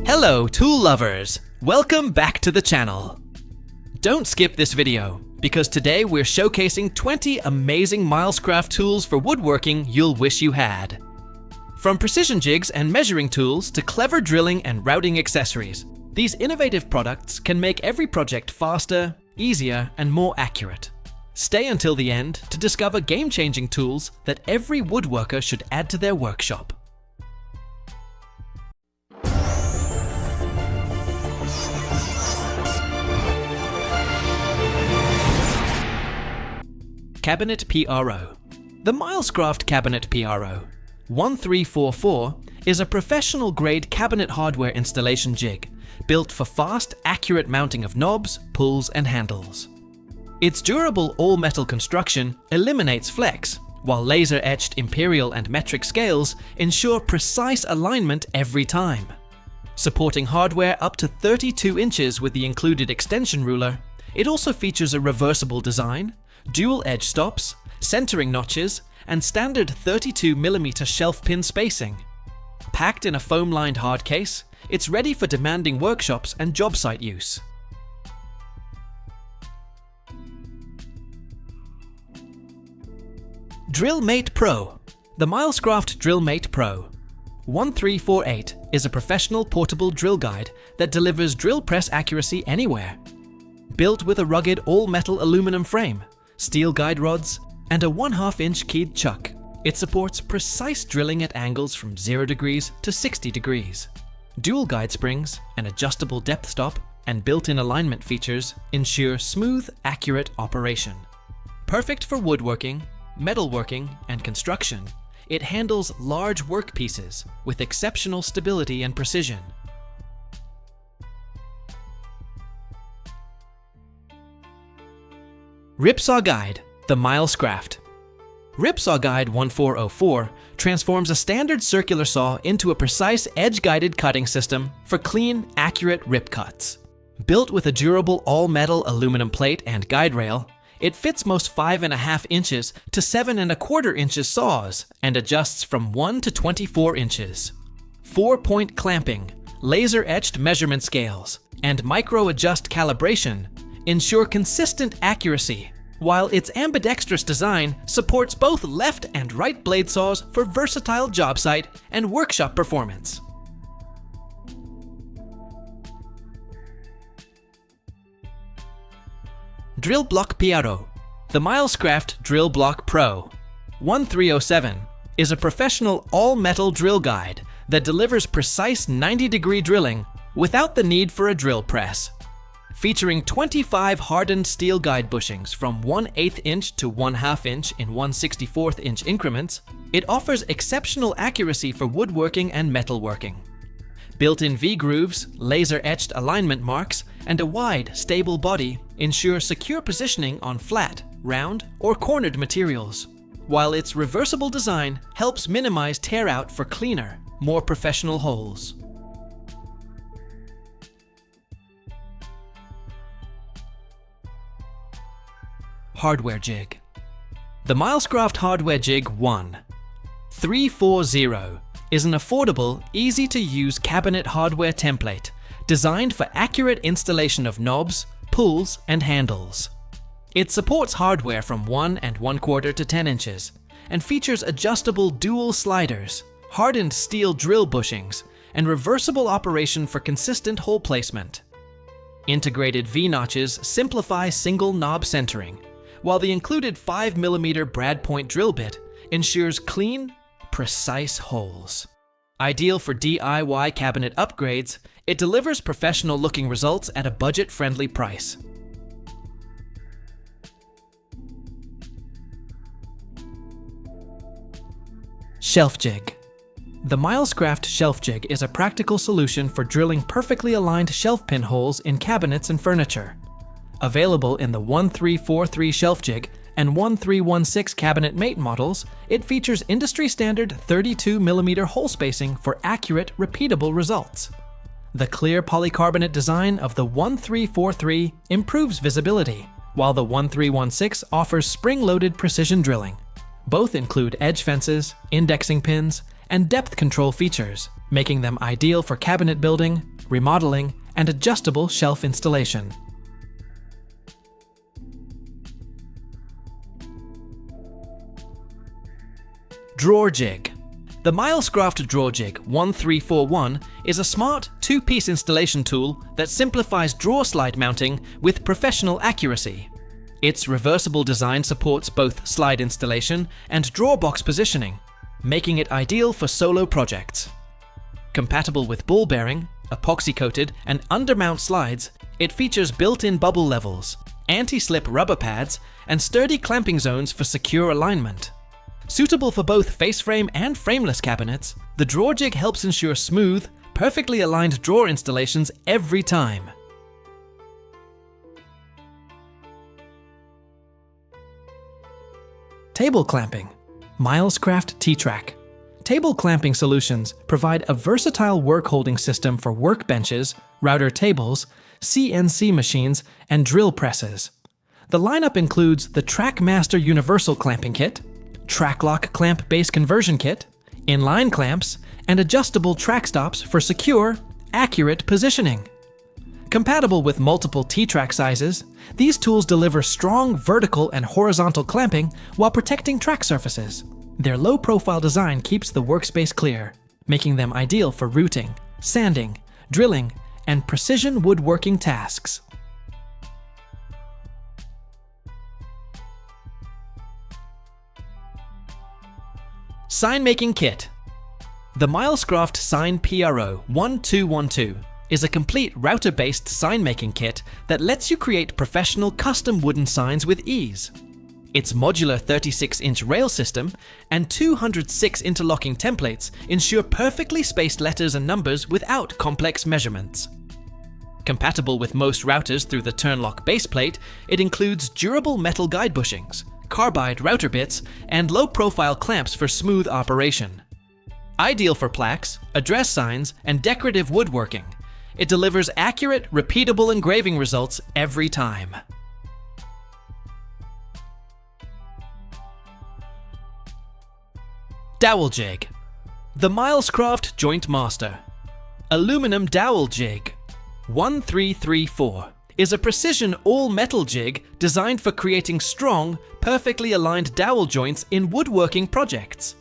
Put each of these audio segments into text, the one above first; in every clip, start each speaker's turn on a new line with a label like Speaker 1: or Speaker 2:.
Speaker 1: Hello tool lovers! Welcome back to the channel. Don't skip this video, because today we're showcasing 20 amazing Milescraft tools for woodworking you'll wish you had. From precision jigs and measuring tools to clever drilling and routing accessories, these innovative products can make every project faster, easier, and more accurate. Stay until the end to discover game-changing tools that every woodworker should add to their workshop. CabinetPRO. The Milescraft CabinetPRO 1344 is a professional-grade cabinet hardware installation jig built for fast, accurate mounting of knobs, pulls, and handles. Its durable all-metal construction eliminates flex, while laser-etched imperial and metric scales ensure precise alignment every time. Supporting hardware up to 32 inches with the included extension ruler, it also features a reversible design, dual edge stops, centering notches, and standard 32mm shelf pin spacing. Packed in a foam-lined hard case, it's ready for demanding workshops and job site use. DrillMatePRO. The Milescraft DrillMatePRO 1348 is a professional portable drill guide that delivers drill press accuracy anywhere. Built with a rugged all-metal aluminum frame, steel guide rods, and a 1/2 inch keyed chuck, it supports precise drilling at angles from 0 degrees to 60 degrees. Dual guide springs, an adjustable depth stop, and built-in alignment features ensure smooth, accurate operation. Perfect for woodworking, metalworking, and construction, it handles large workpieces with exceptional stability and precision. RipSawGuide. The Milescraft. RipSawGuide 1404 transforms a standard circular saw into a precise edge-guided cutting system for clean, accurate rip cuts. Built with a durable all-metal aluminum plate and guide rail, it fits most 5.5 inches to 7.25 inches saws and adjusts from 1 to 24 inches. 4-point clamping, laser-etched measurement scales, and micro-adjust calibration ensure consistent accuracy, while its ambidextrous design supports both left and right blade saws for versatile job site and workshop performance. DrillBlockPRO. The Milescraft DrillBlockPRO 1307 is a professional all-metal drill guide that delivers precise 90-degree drilling without the need for a drill press. Featuring 25 hardened steel guide bushings from 1/8 inch to 1/2 inch in 1/64 inch increments, it offers exceptional accuracy for woodworking and metalworking. Built-in V-grooves, laser-etched alignment marks, and a wide, stable body ensure secure positioning on flat, round, or cornered materials, while its reversible design helps minimize tear-out for cleaner, more professional holes. Hardware Jig. The Milescraft Hardware Jig 1340 is an affordable, easy-to-use cabinet hardware template designed for accurate installation of knobs, pulls, and handles. It supports hardware from 1 1/4 to 10 inches and features adjustable dual sliders, hardened steel drill bushings, and reversible operation for consistent hole placement. Integrated V-notches simplify single knob centering, while the included 5mm brad point drill bit ensures clean, precise holes. Ideal for DIY cabinet upgrades, it delivers professional-looking results at a budget-friendly price. Shelf Jig. The Milescraft Shelf Jig is a practical solution for drilling perfectly aligned shelf pin holes in cabinets and furniture. Available in the 1343 Shelf Jig and 1316 Cabinet Mate models, it features industry-standard 32mm hole spacing for accurate, repeatable results. The clear polycarbonate design of the 1343 improves visibility, while the 1316 offers spring-loaded precision drilling. Both include edge fences, indexing pins, and depth control features, making them ideal for cabinet building, remodeling, and adjustable shelf installation. Drawer Jig. The Milescraft DrawerJig 1341 is a smart, two-piece installation tool that simplifies drawer slide mounting with professional accuracy. Its reversible design supports both slide installation and drawer box positioning, making it ideal for solo projects. Compatible with ball bearing, epoxy-coated, and undermount slides, it features built-in bubble levels, anti-slip rubber pads, and sturdy clamping zones for secure alignment. Suitable for both face frame and frameless cabinets, the DrawerJig helps ensure smooth, perfectly aligned drawer installations every time. Table clamping. Milescraft T-Track. Table clamping solutions provide a versatile work holding system for workbenches, router tables, CNC machines, and drill presses. The lineup includes the JointMaster Universal Clamping Kit, Track-Lock Clamp Base Conversion Kit, inline clamps, and adjustable track stops for secure, accurate positioning. Compatible with multiple T-Track sizes, these tools deliver strong vertical and horizontal clamping while protecting track surfaces. Their low-profile design keeps the workspace clear, making them ideal for routing, sanding, drilling, and precision woodworking tasks. Sign Making Kit. The Milescraft SignPRO 1212 is a complete router-based sign-making kit that lets you create professional custom wooden signs with ease. Its modular 36-inch rail system and 206 interlocking templates ensure perfectly spaced letters and numbers without complex measurements. Compatible with most routers through the Turnlock base plate, it includes durable metal guide bushings, carbide router bits, and low-profile clamps for smooth operation. Ideal for plaques, address signs, and decorative woodworking, it delivers accurate, repeatable engraving results every time. Dowel Jig. The Milescraft JointMaster Aluminum Dowel Jig 1334 is a precision all-metal jig designed for creating strong, perfectly aligned dowel joints in woodworking projects.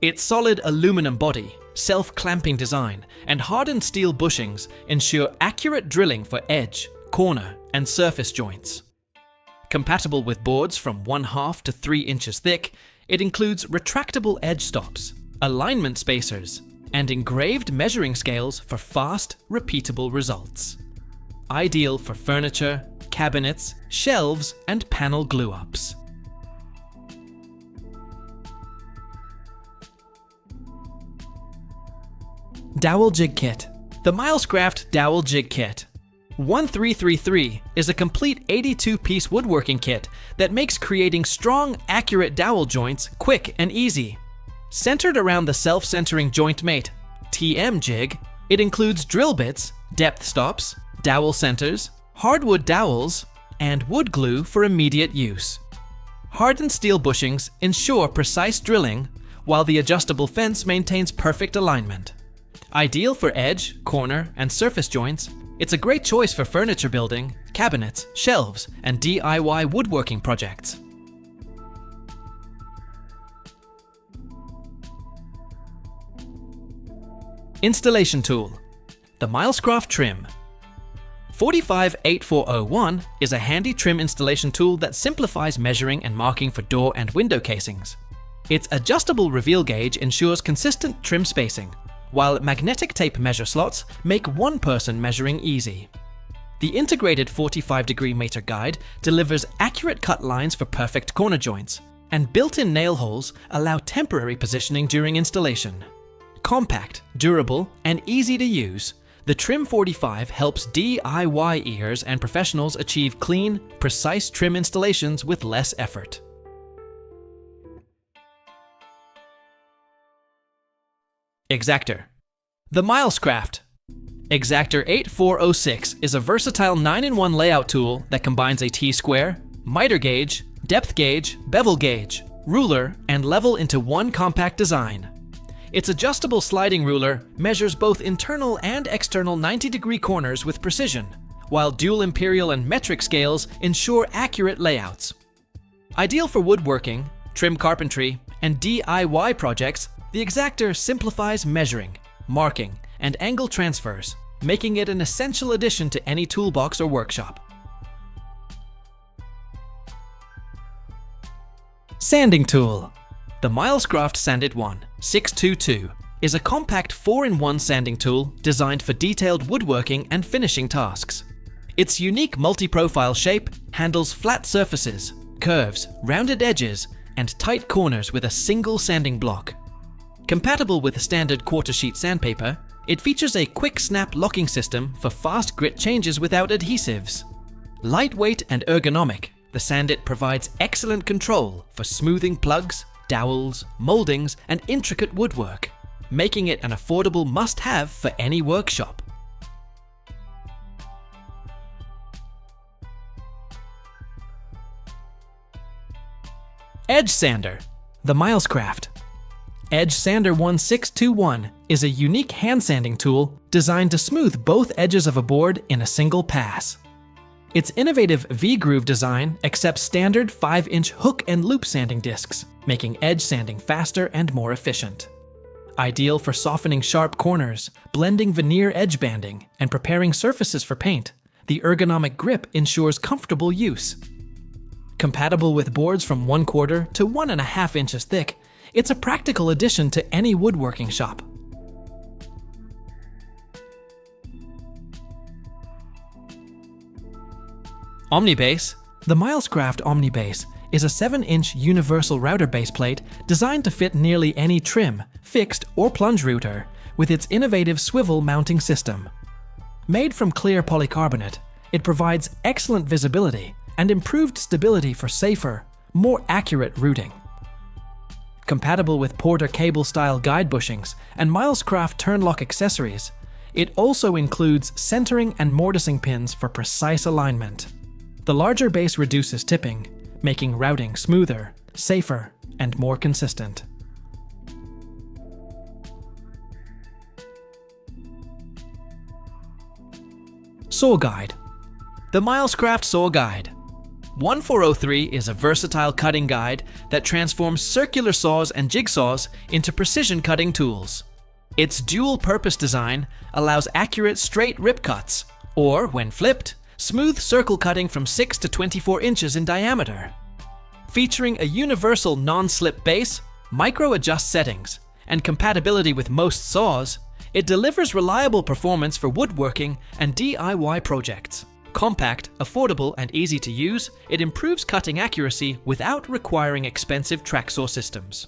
Speaker 1: Its solid aluminum body, self-clamping design, and hardened steel bushings ensure accurate drilling for edge, corner, and surface joints. Compatible with boards from 1/2 to 3 inches thick, it includes retractable edge stops, alignment spacers, and engraved measuring scales for fast, repeatable results. Ideal for furniture, cabinets, shelves, and panel glue-ups. Dowel Jig Kit. The Milescraft Dowel Jig Kit 1333 is a complete 82-piece woodworking kit that makes creating strong, accurate dowel joints quick and easy. Centered around the self-centering JointMate TM jig, it includes drill bits, depth stops, dowel centers, hardwood dowels, and wood glue for immediate use. Hardened steel bushings ensure precise drilling, while the adjustable fence maintains perfect alignment. Ideal for edge, corner, and surface joints, it's a great choice for furniture building, cabinets, shelves, and DIY woodworking projects. Installation Tool. The Milescraft Trim 458401 is a handy trim installation tool that simplifies measuring and marking for door and window casings. Its adjustable reveal gauge ensures consistent trim spacing, while magnetic tape measure slots make one-person measuring easy. The integrated 45-degree meter guide delivers accurate cut lines for perfect corner joints, and built-in nail holes allow temporary positioning during installation. Compact, durable, and easy to use, the Trim 45 helps DIYers and professionals achieve clean, precise trim installations with less effort. Exactor. The Milescraft Exactor 8406 is a versatile 9-in-1 layout tool that combines a T-square, miter gauge, depth gauge, bevel gauge, ruler, and level into one compact design. Its adjustable sliding ruler measures both internal and external 90-degree corners with precision, while dual imperial and metric scales ensure accurate layouts. Ideal for woodworking, trim carpentry, and DIY projects, the Exactor simplifies measuring, marking, and angle transfers, making it an essential addition to any toolbox or workshop. Sanding tool. The Milescraft Sandit 1 622 is a compact 4-in-1 sanding tool designed for detailed woodworking and finishing tasks. Its unique multi-profile shape handles flat surfaces, curves, rounded edges, and tight corners with a single sanding block. Compatible with standard quarter-sheet sandpaper, it features a quick-snap locking system for fast grit changes without adhesives. Lightweight and ergonomic, the Sandit provides excellent control for smoothing plugs, dowels, moldings, and intricate woodwork, making it an affordable must-have for any workshop. EdgeSander. The Milescraft EdgeSander 1621 is a unique hand sanding tool designed to smooth both edges of a board in a single pass. Its innovative V-groove design accepts standard 5-inch hook and loop sanding discs, making edge sanding faster and more efficient. Ideal for softening sharp corners, blending veneer edge banding, and preparing surfaces for paint, the ergonomic grip ensures comfortable use. Compatible with boards from 1/4 to 1.5 inches thick, it's a practical addition to any woodworking shop. OmniBase. The Milescraft OmniBase is a 7-inch universal router base plate designed to fit nearly any trim, fixed, or plunge router with its innovative swivel mounting system. Made from clear polycarbonate, it provides excellent visibility and improved stability for safer, more accurate routing. Compatible with Porter cable-style guide bushings and Milescraft turn-lock accessories, it also includes centering and mortising pins for precise alignment. The larger base reduces tipping, making routing smoother, safer, and more consistent. SawGuide. The Milescraft SawGuide 1403 is a versatile cutting guide that transforms circular saws and jigsaws into precision cutting tools. Its dual-purpose design allows accurate straight rip cuts, or, when flipped, smooth circle cutting from 6 to 24 inches in diameter. Featuring a universal non-slip base, micro-adjust settings, and compatibility with most saws, it delivers reliable performance for woodworking and DIY projects. Compact, affordable, and easy to use, it improves cutting accuracy without requiring expensive track saw systems.